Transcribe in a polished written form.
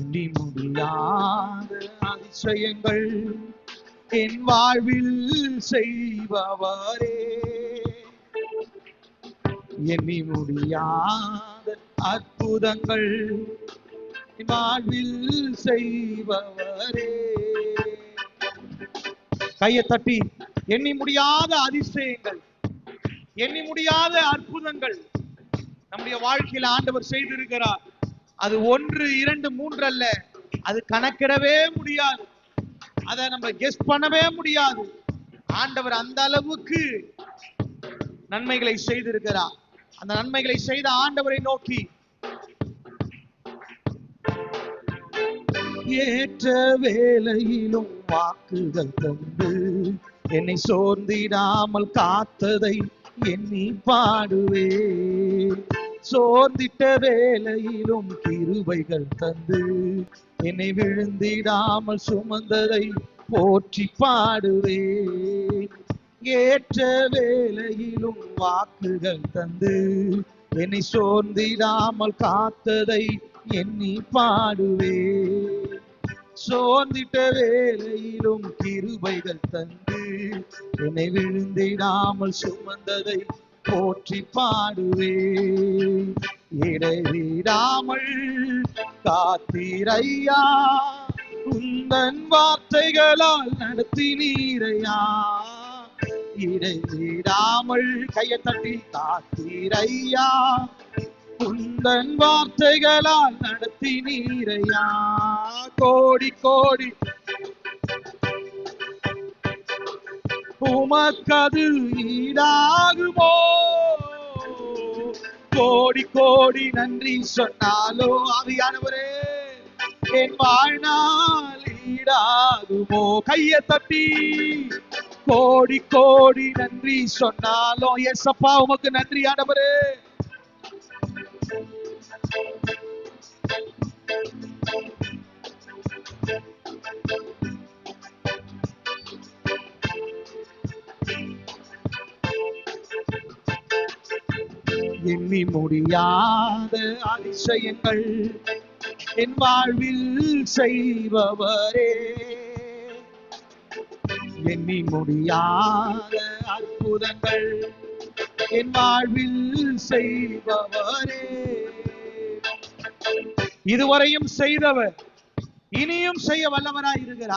எண்ணி முடியாத அதிசயங்கள் என் வாழ்வில் செய்பவரே, எண்ணி முடியாத அற்புதங்கள் என் வாழ்வில் செய்பவரே. கையை தட்டி எண்ணி முடியாத அதிசயங்கள், எண்ணி முடியாத அற்புதங்கள் நம்முடைய வாழ்க்கையில ஆண்டவர் செய்திருக்கிறார். அது 1, 2, 3 அல்ல, அது கணக்கிடவே முடியாது, அதை நம்ம கெஸ் பண்ணவே முடியாது. ஆண்டவர் அந்த அளவுக்கு நன்மைகளை செய்திருக்கிறார். அந்த நன்மைகளை செய்த ஆண்டவரை நோக்கி ஏற்ற வேளையிலும் வாக்குகள் தந்து என்னை சோர்ந்திடாமல் காத்ததை எண்ணி பாடுவே. சோர்ந்திட்ட வேளையிலும் கிருபைகள் தந்து என்னை விழுந்திடாமல் சுமந்ததை போற்றி பாடுவே. ஏற்ற வேளையிலும் வாக்குகள் தந்து என்னை சோர்ந்திடாமல் காத்ததை எண்ணி பாடுவே. சோர்ந்திட்ட வேளையிலும் கிருபைகள் தந்து என்னை விழுந்திடாமல் சுமந்ததை போற்றி பாடுவே. இடைவிடாமல் காத்தீரையா, உந்தன் வார்த்தைகளால் நடத்தினீரையா. இடைவிடாமல் கையை தட்டி காத்தீரையா, உந்தன் வார்த்தைகளால் நடத்தினீரையா. கோடி கோடி உமக்கது ஈடாகுமோ, கோடி கோடி நன்றி சொன்னாலோ ஆவியானவரே என் வாழ்நாள் ஈடாகுமோ. கையை தட்டி கோடி கோடி நன்றி சொன்னாலோ. ஏசப்பா உமக்கு நன்றி ஆண்டவரே. எண்ணி முடியாத அதிசயங்கள் என் வாழ்வில் செய்பவரே, எண்ணி முடியாத அற்புதங்கள் என் வாழ்வில் செய்பவரே. இதுவரையும் செய்தவர் இனியும் செய்ய வல்லவராய் இருக்கிறார்.